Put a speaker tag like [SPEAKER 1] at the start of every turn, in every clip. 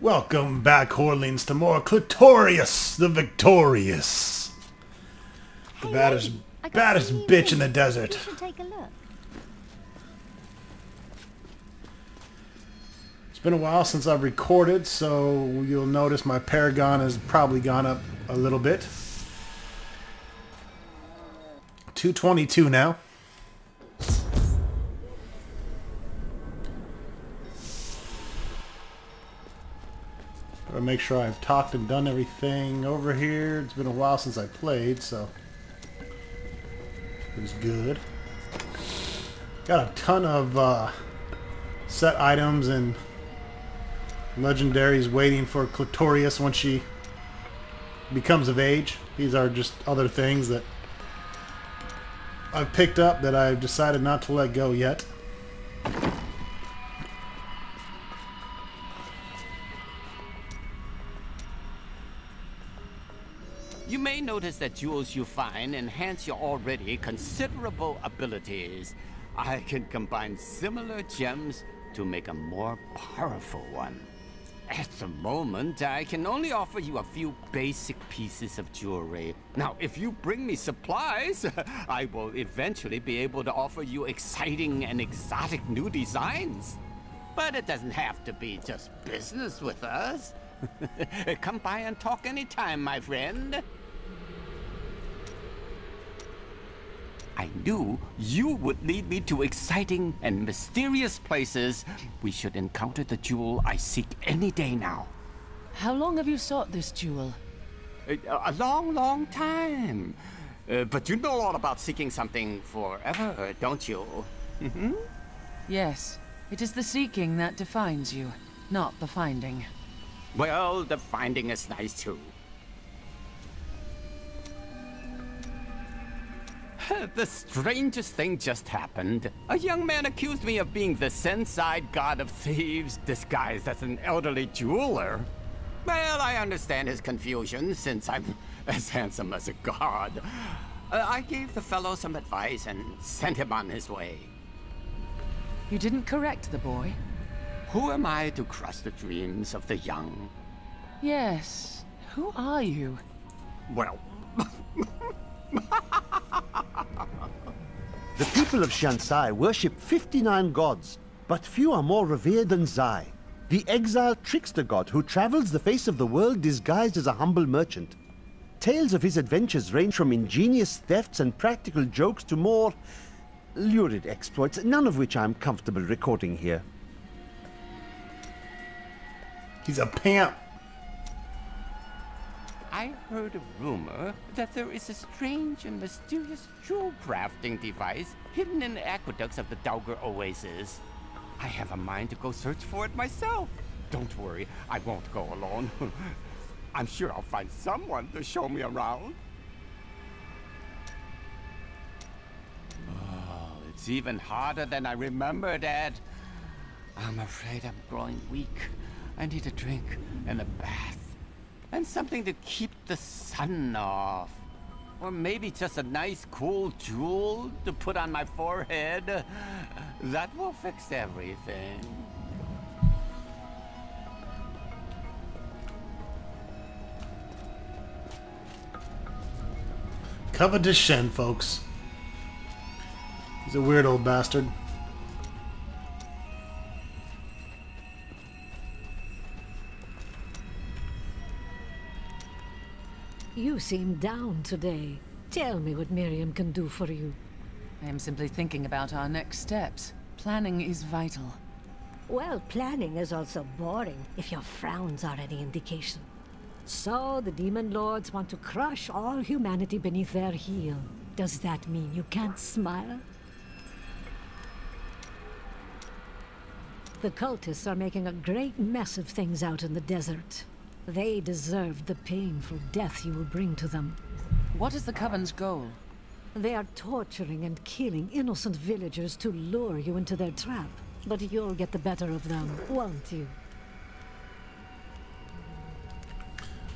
[SPEAKER 1] Welcome back, Horlings, to more Clitorius the Victorious. The baddest bitch in the desert.
[SPEAKER 2] You should take a look.
[SPEAKER 1] It's been a while since I've recorded, so you'll notice my Paragon has probably gone up a little bit. 222 now. Gotta make sure I've talked and done everything over here. It's been a while since I played, so it was good. Got a ton of set items and legendaries waiting for Clitorius when she becomes of age. These are just other things that I've picked up that I've decided not to let go yet.
[SPEAKER 3] You may notice that jewels you find enhance your already considerable abilities. I can combine similar gems to make a more powerful one. At the moment, I can only offer you a few basic pieces of jewelry. Now, if you bring me supplies, I will eventually be able to offer you exciting and exotic new designs. But it doesn't have to be just business with us. Come by and talk anytime, my friend. I knew you would lead me to exciting and mysterious places. We should encounter the jewel I seek any day now.
[SPEAKER 4] How long have you sought this jewel?
[SPEAKER 3] A long, long time. But you know all about seeking something forever, don't you?
[SPEAKER 4] Yes. It is the seeking that defines you, not the finding.
[SPEAKER 3] Well, the finding is nice too. The strangest thing just happened. A young man accused me of being the Senside god of thieves, disguised as an elderly jeweler. Well, I understand his confusion, since I'm as handsome as a god. I gave the fellow some advice and sent him on his way.
[SPEAKER 4] You didn't correct the boy?
[SPEAKER 3] Who am I to crush the dreams of the young?
[SPEAKER 4] Yes. Who are you?
[SPEAKER 3] Well...
[SPEAKER 5] The people of Shansai worship 59 gods, but few are more revered than Zai, the exiled trickster god who travels the face of the world disguised as a humble merchant. Tales of his adventures range from ingenious thefts and practical jokes to more lurid exploits, none of which I'm comfortable recording here.
[SPEAKER 1] He's a pimp.
[SPEAKER 3] I heard a rumor that there is a strange and mysterious jewel crafting device hidden in the aqueducts of the Daugr Oasis. I have a mind to go search for it myself. Don't worry, I won't go alone. I'm sure I'll find someone to show me around. Oh, it's even harder than I remembered, Dad. I'm afraid I'm growing weak. I need a drink and a bath. And something to keep the sun off. Or maybe just a nice cool jewel to put on my forehead. That will fix everything.
[SPEAKER 1] Covetous Shen, folks. He's a weird old bastard.
[SPEAKER 2] You seem down today. Tell me what Miriam can do for you.
[SPEAKER 4] I am simply thinking about our next steps. Planning is vital.
[SPEAKER 2] Well, planning is also boring, if your frowns are any indication. So, the Demon Lords want to crush all humanity beneath their heel. Does that mean you can't smile? The cultists are making a great mess of things out in the desert. They deserve the painful death you will bring to them.
[SPEAKER 4] What is the Coven's goal?
[SPEAKER 2] They are torturing and killing innocent villagers to lure you into their trap. But you'll get the better of them, won't you?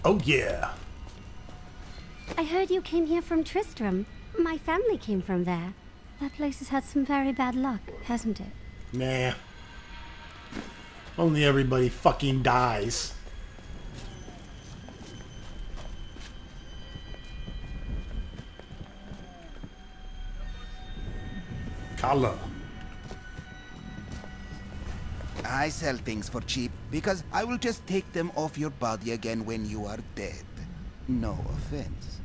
[SPEAKER 1] Oh yeah.
[SPEAKER 6] I heard you came here from Tristram. My family came from there. That place has had some very bad luck, hasn't it?
[SPEAKER 1] Nah. Only everybody fucking dies. Kala.
[SPEAKER 7] I sell things for cheap because I will just take them off your body again when you are dead. No offense.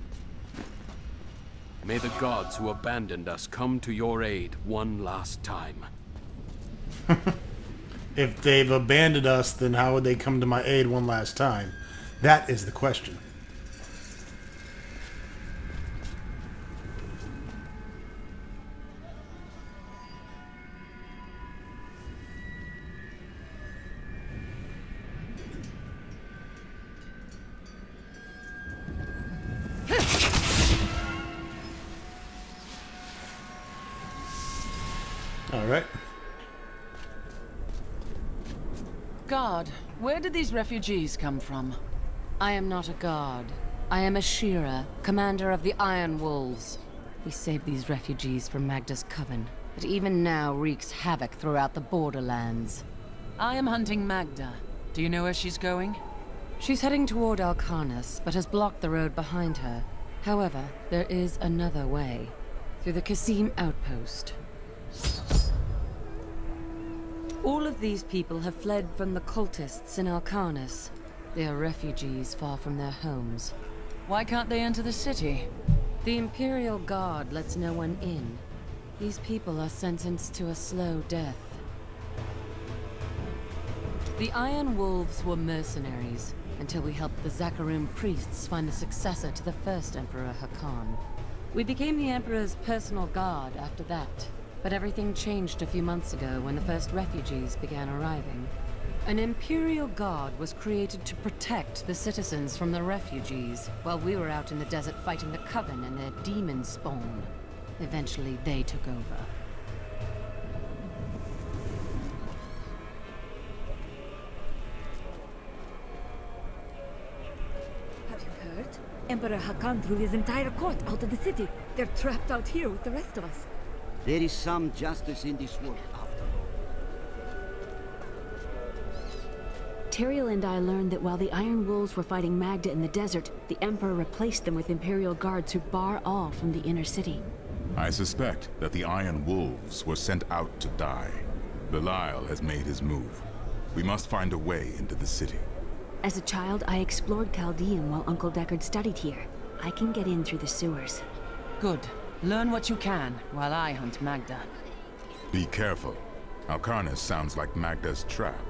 [SPEAKER 8] May the gods who abandoned us come to your aid one last time.
[SPEAKER 1] If they've abandoned us, then how would they come to my aid one last time? That is the question. All right.
[SPEAKER 4] God, where did these refugees come from?
[SPEAKER 9] I am not a god. I am a Shira, commander of the Iron Wolves. We saved these refugees from Magda's coven, but even now wreaks havoc throughout the borderlands.
[SPEAKER 4] I am hunting Magda. Do you know where she's going?
[SPEAKER 9] She's heading toward Alcarnus, but has blocked the road behind her. However, there is another way. Through the Kasim outpost. All of these people have fled from the cultists in Alcarnus. They are refugees far from their homes.
[SPEAKER 4] Why can't they enter the city?
[SPEAKER 9] The Imperial Guard lets no one in. These people are sentenced to a slow death. The Iron Wolves were mercenaries, until we helped the Zakharum priests find the successor to the first Emperor Hakan. We became the Emperor's personal guard after that. But everything changed a few months ago when the first refugees began arriving. An Imperial Guard was created to protect the citizens from the refugees, while we were out in the desert fighting the Coven and their demon spawn. Eventually, they took over.
[SPEAKER 2] Have you heard? Emperor Hakan threw his entire court out of the city. They're trapped out here with the rest of us.
[SPEAKER 10] There is some justice in this world after all.
[SPEAKER 11] Teriel and I learned that while the Iron Wolves were fighting Magda in the desert, the Emperor replaced them with Imperial guards who bar all from the inner city.
[SPEAKER 12] I suspect that the Iron Wolves were sent out to die. Belial has made his move. We must find a way into the city.
[SPEAKER 11] As a child, I explored Chaldean while Uncle Deckard studied here. I can get in through the sewers.
[SPEAKER 4] Good. Learn what you can, while I hunt Magda.
[SPEAKER 12] Be careful. Alcarnus sounds like Magda's trap.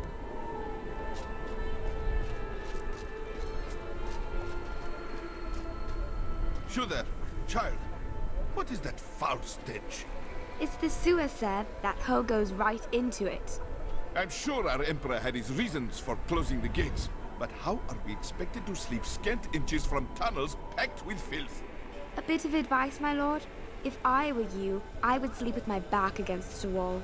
[SPEAKER 13] Shudder, child, what is that foul stench?
[SPEAKER 6] It's the sewer, sir. That hole goes right into it.
[SPEAKER 13] I'm sure our Emperor had his reasons for closing the gates, but how are we expected to sleep scant inches from tunnels packed with filth?
[SPEAKER 6] A bit of advice, my lord. If I were you, I would sleep with my back against a wall.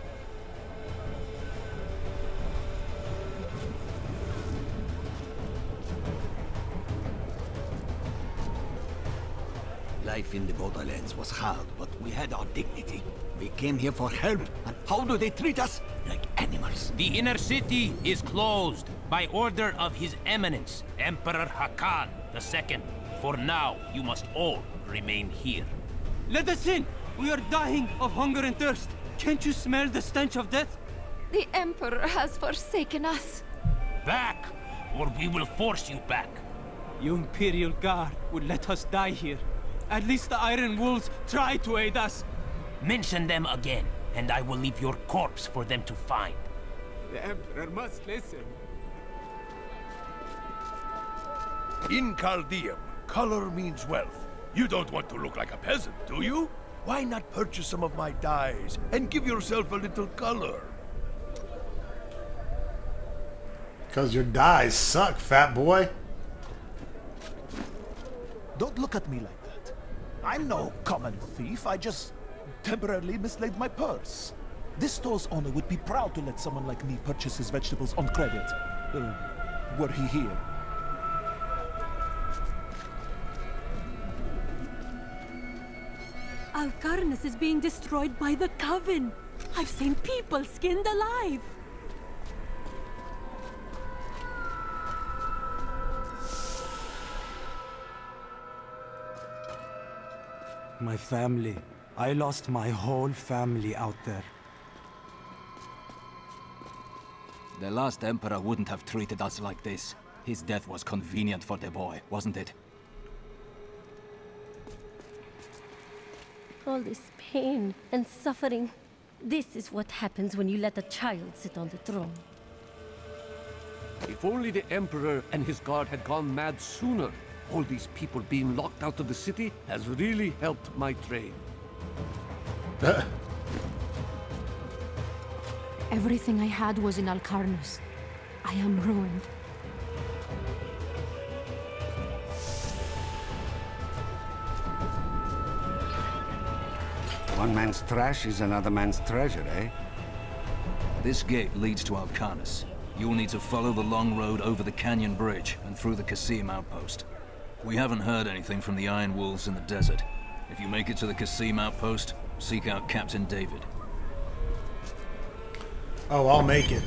[SPEAKER 10] Life in the borderlands was hard, but we had our dignity. We came here for help, and how do they treat us? Like animals.
[SPEAKER 14] The inner city is closed by order of His Eminence, Emperor Hakan II. For now, you must all remain here.
[SPEAKER 15] Let us in! We are dying of hunger and thirst. Can't you smell the stench of death?
[SPEAKER 16] The Emperor has forsaken us.
[SPEAKER 14] Back, or we will force you back.
[SPEAKER 15] You Imperial Guard would let us die here. At least the Iron Wolves try to aid us.
[SPEAKER 14] Mention them again, and I will leave your corpse for them to find.
[SPEAKER 15] The Emperor must listen.
[SPEAKER 13] In Chaldean, color means wealth. You don't want to look like a peasant, do you? Why not purchase some of my dyes and give yourself a little color?
[SPEAKER 1] Because your dyes suck, fat boy.
[SPEAKER 17] Don't look at me like that. I'm no common thief. I just temporarily mislaid my purse. This store's owner would be proud to let someone like me purchase his vegetables on credit. Were he here.
[SPEAKER 2] Alcarnus is being destroyed by the Coven. I've seen people skinned alive.
[SPEAKER 15] My family. I lost my whole family out there.
[SPEAKER 10] The last Emperor wouldn't have treated us like this. His death was convenient for the boy, wasn't it?
[SPEAKER 18] All this pain and suffering. This is what happens when you let a child sit on the throne.
[SPEAKER 19] If only the Emperor and his guard had gone mad sooner. All these people being locked out of the city has really helped my trade.
[SPEAKER 11] Everything I had was in Alcarnus. I am ruined.
[SPEAKER 20] One man's trash is another man's treasure, eh?
[SPEAKER 10] This gate leads to Alcarnus. You'll need to follow the long road over the canyon bridge and through the Qasim outpost. We haven't heard anything from the Iron Wolves in the desert. If you make it to the Qasim outpost, seek out Captain David.
[SPEAKER 1] Oh, I'll make it.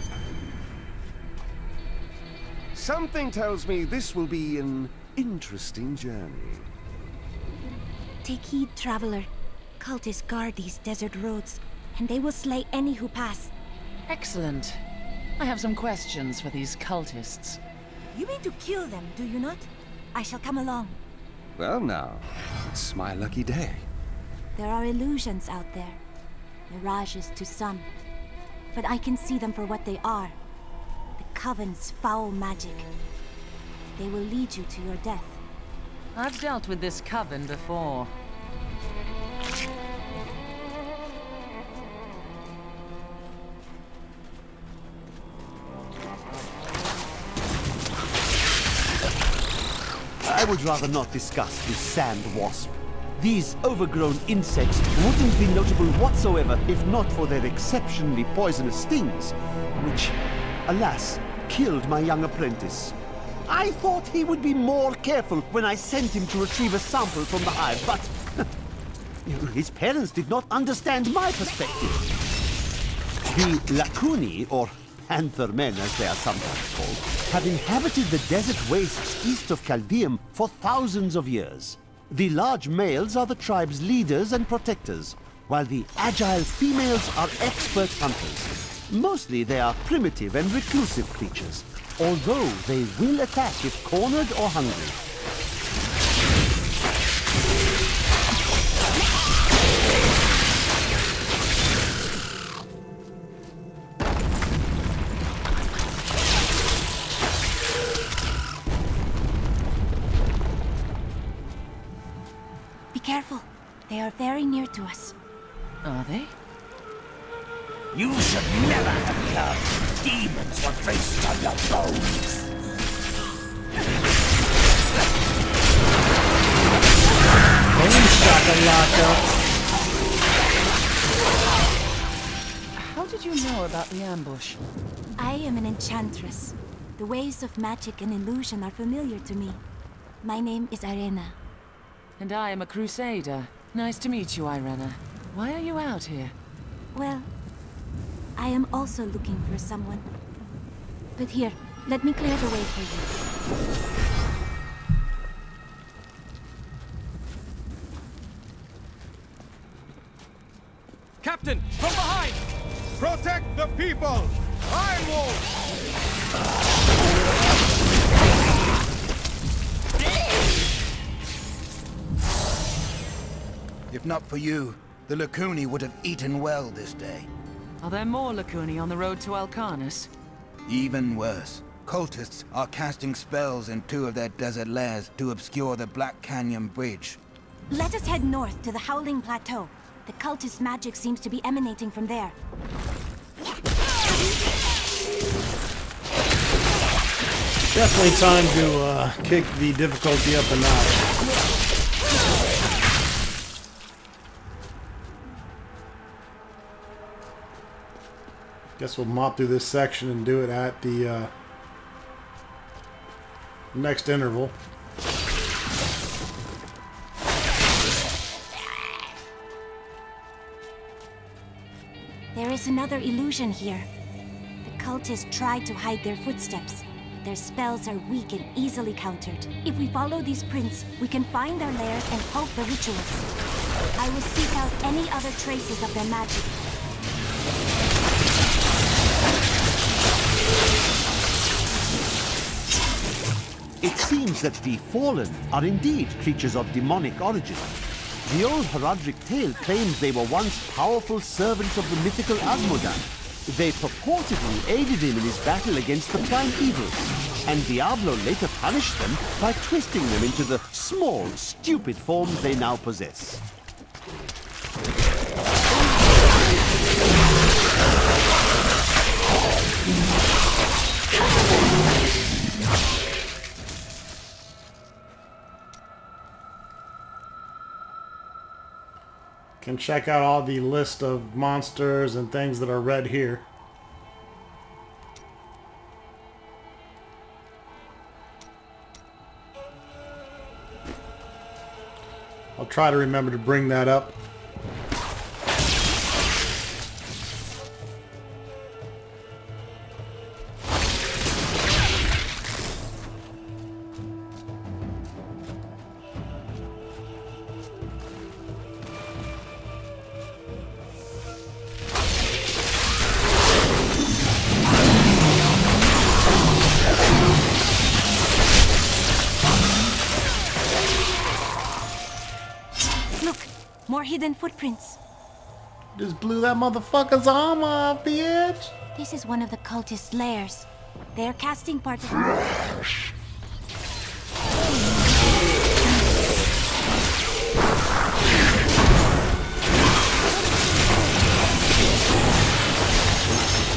[SPEAKER 20] Something tells me this will be an interesting journey.
[SPEAKER 21] Take heed, traveler. Cultists guard these desert roads, and they will slay any who pass.
[SPEAKER 4] Excellent. I have some questions for these cultists.
[SPEAKER 21] You mean to kill them, do you not? I shall come along.
[SPEAKER 20] Well now, it's my lucky day.
[SPEAKER 21] There are illusions out there. Mirages to some. But I can see them for what they are. The Coven's foul magic. They will lead you to your death.
[SPEAKER 4] I've dealt with this coven before.
[SPEAKER 5] I would rather not discuss this sand wasp. These overgrown insects wouldn't be notable whatsoever if not for their exceptionally poisonous stings, which, alas, killed my young apprentice. I thought he would be more careful when I sent him to retrieve a sample from the hive, but his parents did not understand my perspective. The Lacuni, or Panther Men as they are sometimes called, have inhabited the desert wastes east of Caldeum for thousands of years. The large males are the tribe's leaders and protectors, while the agile females are expert hunters. Mostly they are primitive and reclusive creatures, although they will attack if cornered or hungry.
[SPEAKER 21] Be careful. They are very near to us.
[SPEAKER 4] Are they?
[SPEAKER 10] You should never have come. Demons were based on your bones.
[SPEAKER 1] Boom shakalaka.
[SPEAKER 4] How did you know about the ambush?
[SPEAKER 21] I am an enchantress. The ways of magic and illusion are familiar to me. My name is Irena.
[SPEAKER 4] And I am a Crusader. Nice to meet you, Irena. Why are you out here?
[SPEAKER 21] Well, I am also looking for someone. But here, let me clear the way for you.
[SPEAKER 13] Captain, from behind! Protect the people! Iron Wolf!
[SPEAKER 7] If not for you, the Lacuni would have eaten well this day.
[SPEAKER 4] Are there more Lacuni on the road to Alcarnus?
[SPEAKER 7] Even worse. Cultists are casting spells in 2 of their desert lairs to obscure the Black Canyon Bridge.
[SPEAKER 21] Let us head north to the Howling Plateau. The cultist magic seems to be emanating from there.
[SPEAKER 1] Definitely time to kick the difficulty up a notch. Guess we'll mop through this section and do it at the next interval.
[SPEAKER 21] There is another illusion here. The cultists try to hide their footsteps. Their spells are weak and easily countered. If we follow these prints, we can find our lairs and halt the rituals. I will seek out any other traces of their magic.
[SPEAKER 5] It seems that the Fallen are indeed creatures of demonic origin. The old heraldic tale claims they were once powerful servants of the mythical Asmodan. They purportedly aided him in his battle against the prime evil, and Diablo later punished them by twisting them into the small, stupid forms they now possess.
[SPEAKER 1] Can check out all the list of monsters and things that are read here. I'll try to remember to bring that up.
[SPEAKER 21] More hidden footprints.
[SPEAKER 1] Just blew that motherfucker's arm off, bitch.
[SPEAKER 21] This is one of the cultist lairs. They are casting particles.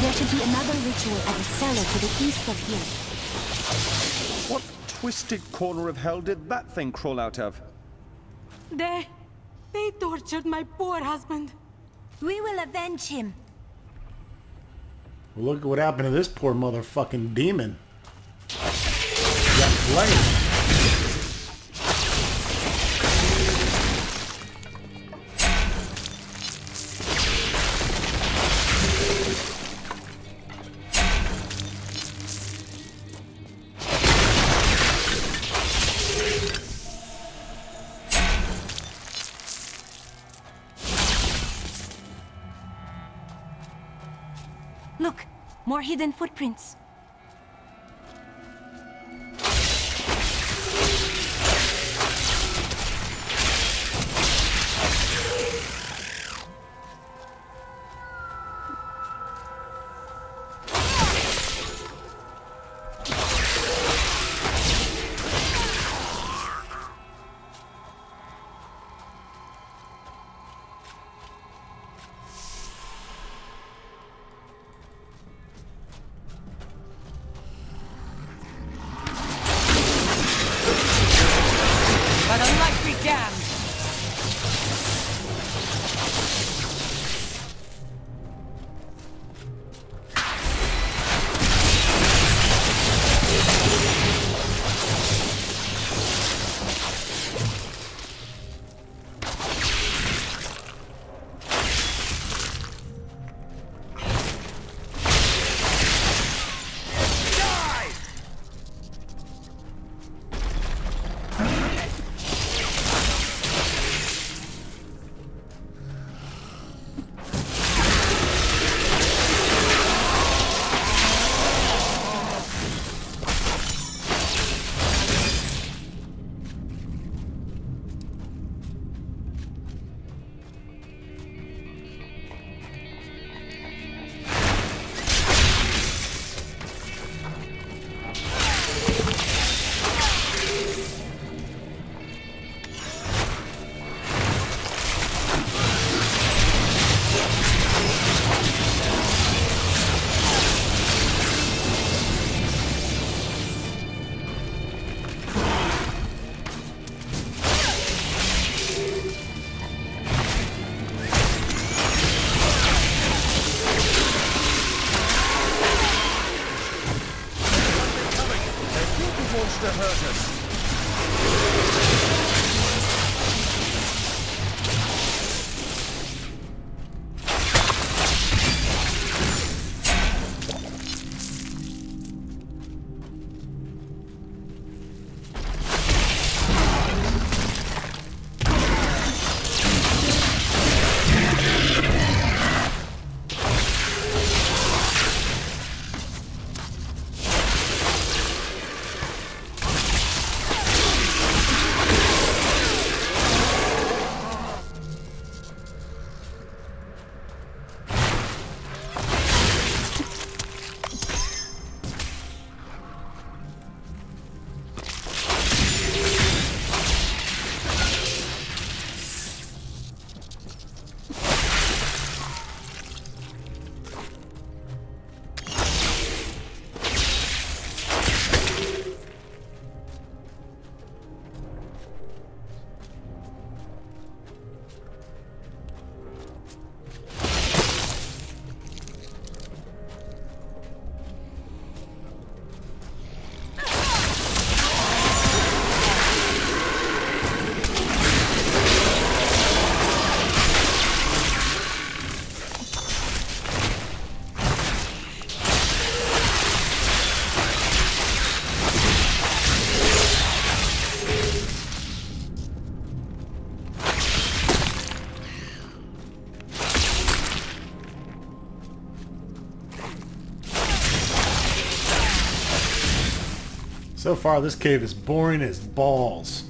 [SPEAKER 21] There should be another ritual at the cellar to the east of here.
[SPEAKER 3] What twisted corner of hell did that thing crawl out of?
[SPEAKER 21] They tortured my poor husband. We will avenge him.
[SPEAKER 1] Look at what happened to this poor motherfucking demon. Got flamed.
[SPEAKER 21] Look, more hidden footprints.
[SPEAKER 4] But a light be damned!
[SPEAKER 3] To hurt us.
[SPEAKER 1] So far, this cave is boring as balls.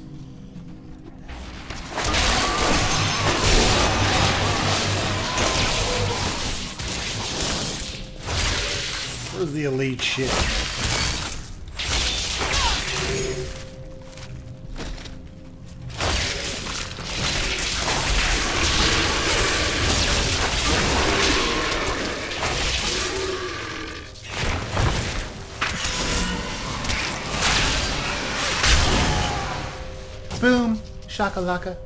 [SPEAKER 1] Where's the elite shit? Boom! Shakalaka.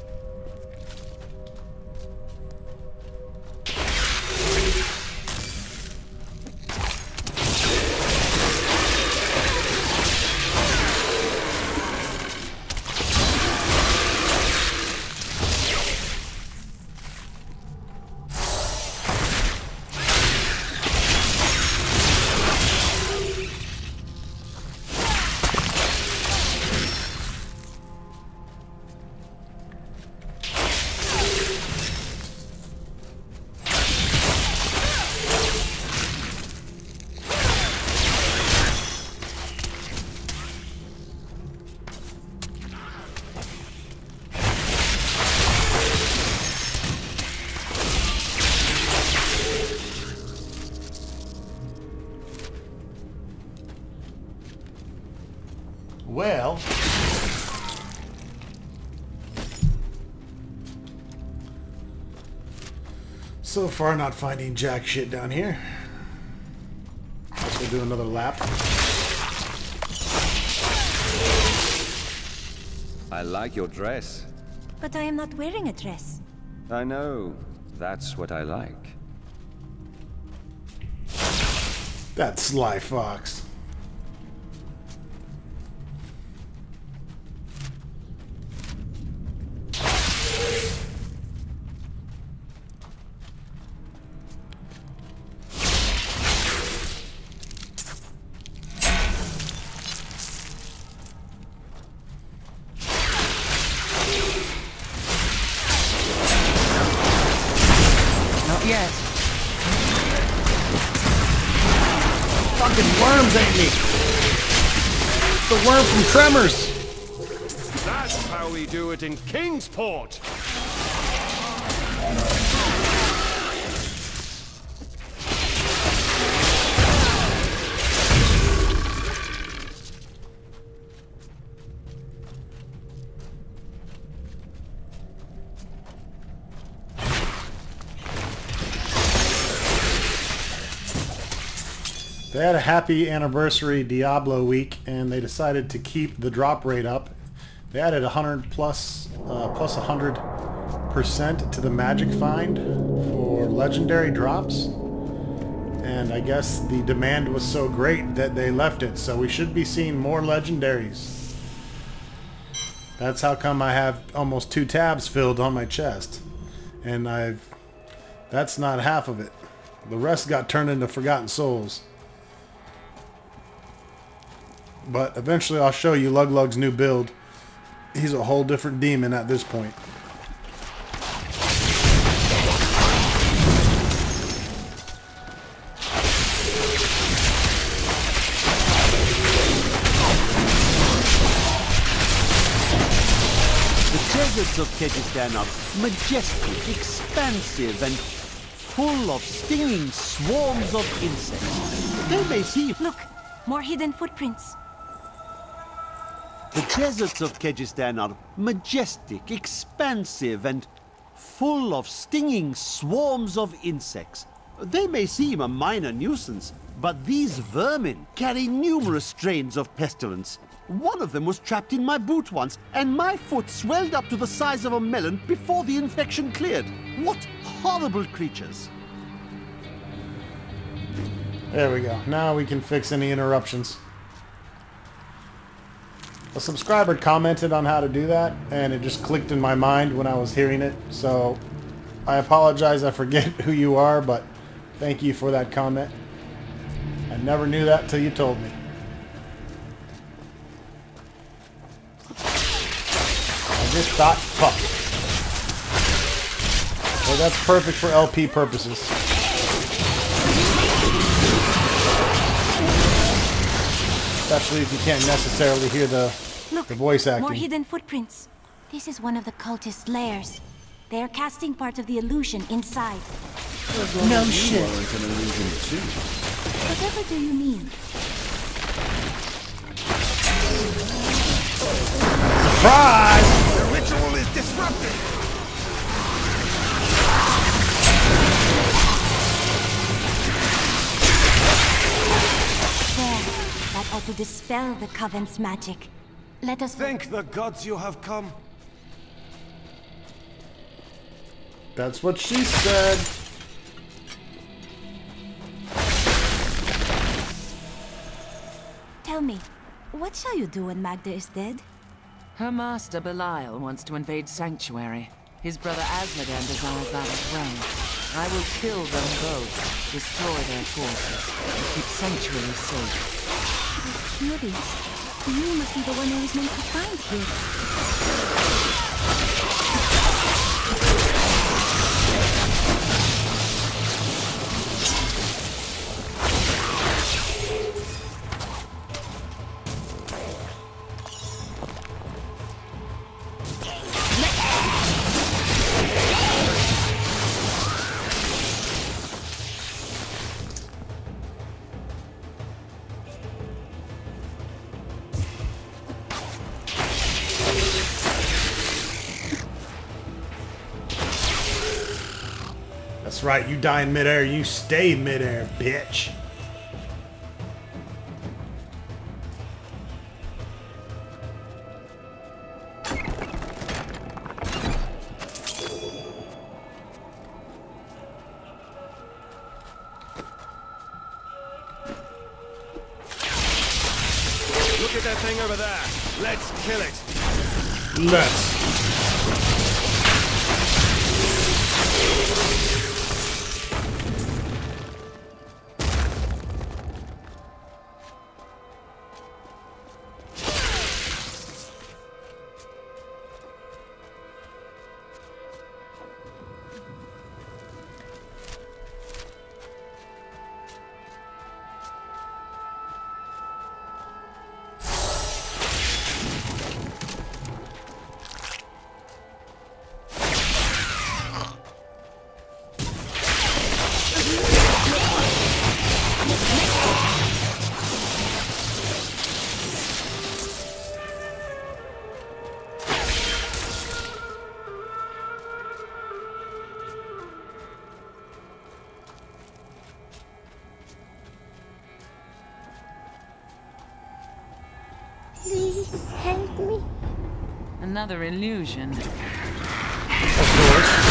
[SPEAKER 1] Well, so far not finding jack shit down here. Guess we'll do another lap.
[SPEAKER 3] I like your dress.
[SPEAKER 21] But I am not wearing a dress.
[SPEAKER 3] I know. That's what I like.
[SPEAKER 1] That sly fox.
[SPEAKER 4] Yes.
[SPEAKER 1] Fucking worms ate me. The worm from Tremors.
[SPEAKER 19] That's how we do it in Kingsport.
[SPEAKER 1] They had a happy anniversary Diablo week, and they decided to keep the drop rate up. They added 100 plus 100% to the magic find for legendary drops, and I guess the demand was so great that they left it. So we should be seeing more legendaries. That's how come I have almost 2 tabs filled on my chest, and that's not half of it. The rest got turned into Forgotten Souls. But eventually I'll show you Luglug's new build. He's a whole different demon at this point.
[SPEAKER 5] The deserts of Kyrgyzstan are majestic, expansive, and full of stinging swarms of insects. They may seem...
[SPEAKER 21] Look, more hidden footprints.
[SPEAKER 5] The deserts of Kyrgyzstan are majestic, expansive, and full of stinging swarms of insects. They may seem a minor nuisance, but these vermin carry numerous strains of pestilence. One of them was trapped in my boot once, and my foot swelled up to the size of a melon before the infection cleared. What horrible creatures!
[SPEAKER 1] There we go. Now we can fix any interruptions. A subscriber commented on how to do that, and it just clicked in my mind when I was hearing it. So I apologize, I forget who you are, but thank you for that comment. I never knew that till you told me. I just thought, fuck. Well, that's perfect for LP purposes. Especially if you can't necessarily hear the voice acting.
[SPEAKER 21] More hidden footprints. This is one of the cultist's lairs. They are casting part of the illusion inside.
[SPEAKER 20] No shit. An illusion too.
[SPEAKER 21] Whatever do you mean?
[SPEAKER 1] Surprise!
[SPEAKER 7] The ritual is disrupted!
[SPEAKER 21] There. That ought to dispel the Coven's magic. Let us
[SPEAKER 19] thank the gods you have come.
[SPEAKER 1] That's what she said.
[SPEAKER 21] Tell me, what shall you do when Magda is dead?
[SPEAKER 4] Her master Belial wants to invade Sanctuary. His brother Asmodan desires that as well. I will kill them both, destroy their forces, and keep Sanctuary safe.
[SPEAKER 21] Curious. You must be the one who is meant to find here.
[SPEAKER 1] That's right, you die in midair, you stay in midair, bitch.
[SPEAKER 19] Look at that thing over there. Let's kill it.
[SPEAKER 1] Let's.
[SPEAKER 18] Please help me.
[SPEAKER 4] Another illusion.
[SPEAKER 1] Of course.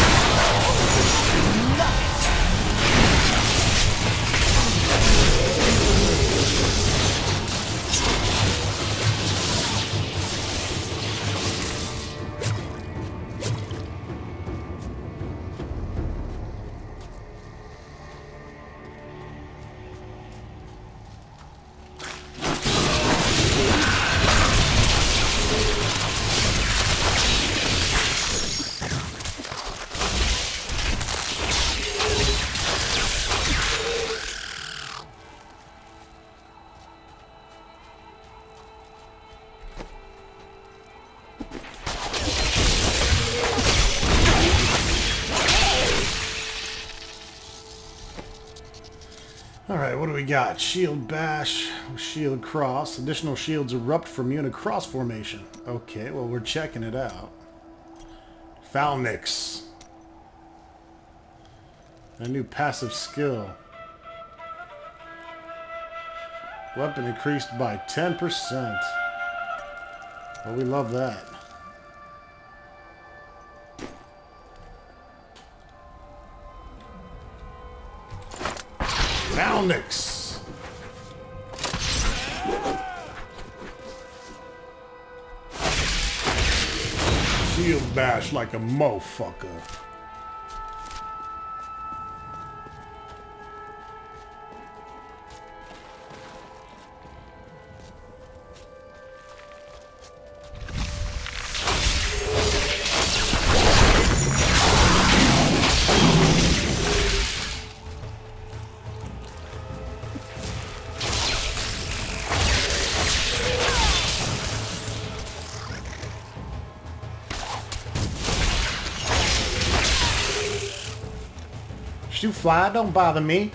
[SPEAKER 1] Alright, what do we got? Shield bash, shield cross. Additional shields erupt from you in a cross formation. Okay, well we're checking it out. Falnix. A new passive skill. Weapon increased by 10%. Well, we love that. Falnix. Shield bash like a motherfucker. You fly, don't bother me.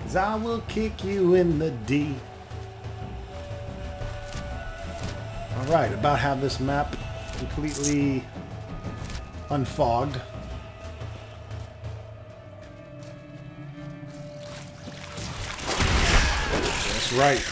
[SPEAKER 1] 'Cause I will kick you in the D. Alright, about have this map completely unfogged. That's right.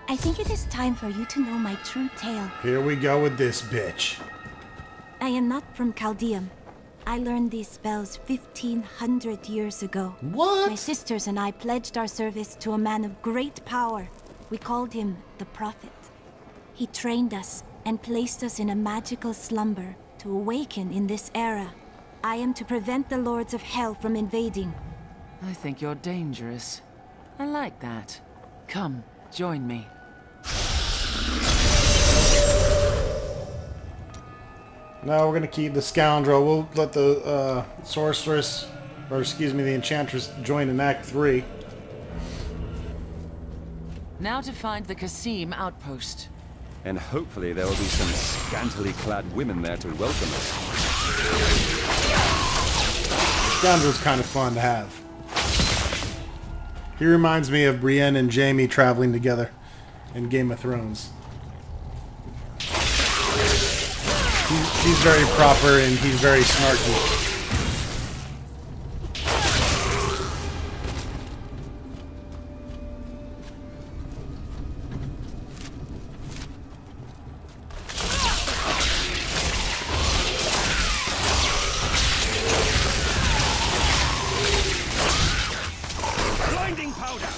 [SPEAKER 21] I think it is time for you to know my true tale.
[SPEAKER 1] Here we go with this bitch.
[SPEAKER 21] I am not from Chaldeum. I learned these spells 1,500 years ago.
[SPEAKER 1] What?
[SPEAKER 21] My sisters and I pledged our service to a man of great power. We called him the Prophet. He trained us and placed us in a magical slumber to awaken in this era. I am to prevent the Lords of Hell from invading.
[SPEAKER 4] I think you're dangerous. I like that. Come, join me.
[SPEAKER 1] No, we're gonna keep the scoundrel. We'll let the sorceress, or excuse me, the enchantress join in Act 3.
[SPEAKER 4] Now to find the Kasim outpost.
[SPEAKER 3] And hopefully there will be some scantily clad women there to welcome us.
[SPEAKER 1] Scoundrel's kind of fun to have. He reminds me of Brienne and Jaime traveling together in Game of Thrones. She's very proper and he's very snarky.
[SPEAKER 13] Blinding powder!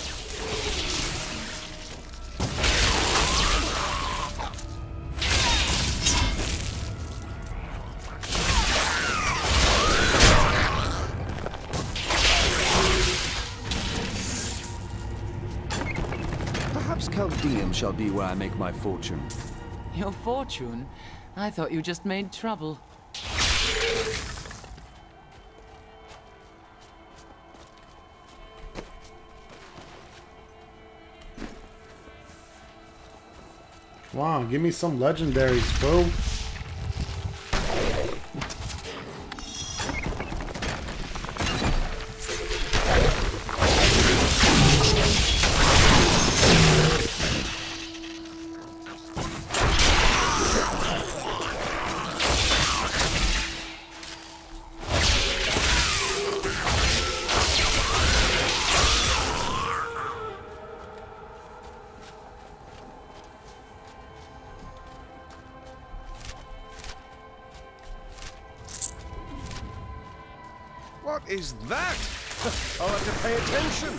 [SPEAKER 3] Perhaps Chaldeum shall be where I make my fortune.
[SPEAKER 4] Your fortune? I thought you just made trouble.
[SPEAKER 1] Come on, give me some legendaries, bro.
[SPEAKER 20] What is that? I'll have to pay attention.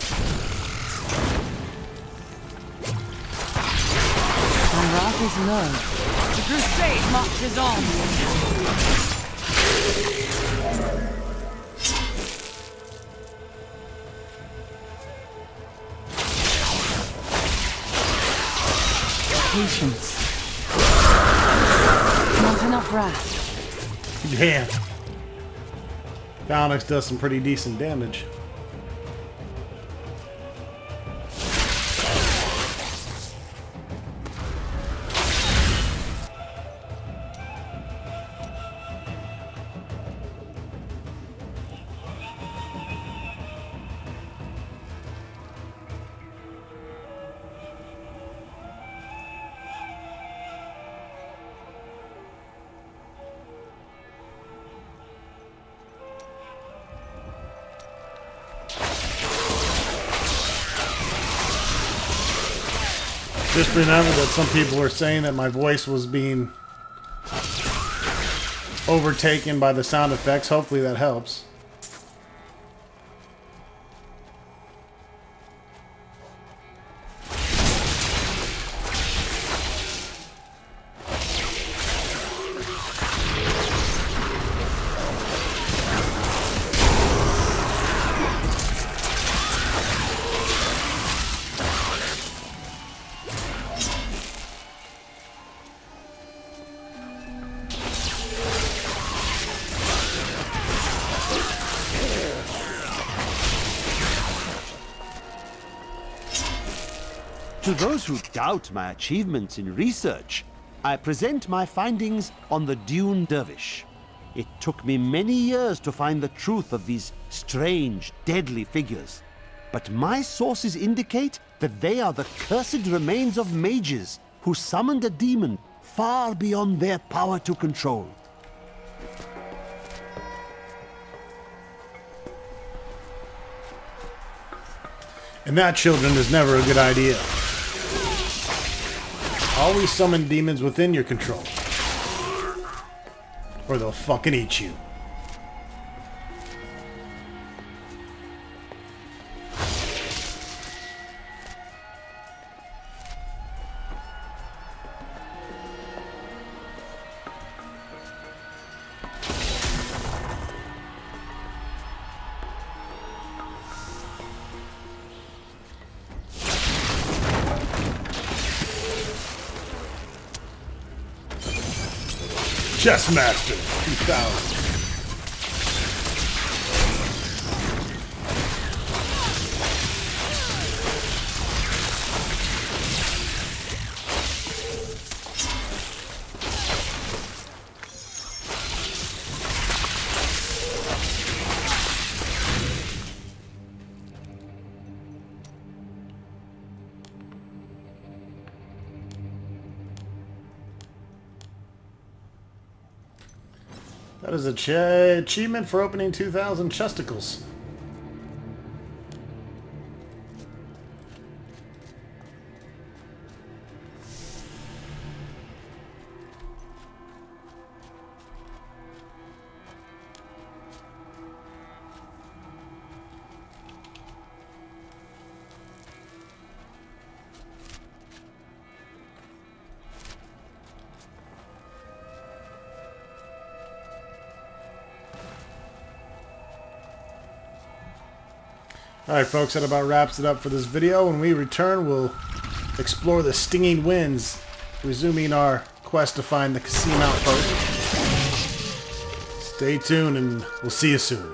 [SPEAKER 4] When wrath is low, the crusade marches on. Patience. Not enough wrath.
[SPEAKER 1] Damn. Phalanx does some pretty decent damage. Just remember that some people are saying that my voice was being overtaken by the sound effects. Hopefully that helps.
[SPEAKER 5] To those who doubt my achievements in research, I present my findings on the Dune Dervish. It took me many years to find the truth of these strange, deadly figures. But my sources indicate that they are the cursed remains of mages who summoned a demon far beyond their power to control.
[SPEAKER 1] And that, children, is never a good idea. Always summon demons within your control, or they'll fucking eat you. Chessmaster 2000. That is a achievement for opening 2,000 chesticles. Alright folks, that about wraps it up for this video. When we return, we'll explore the Stinging Winds, resuming our quest to find the Cassim outpost. Stay tuned and we'll see you soon.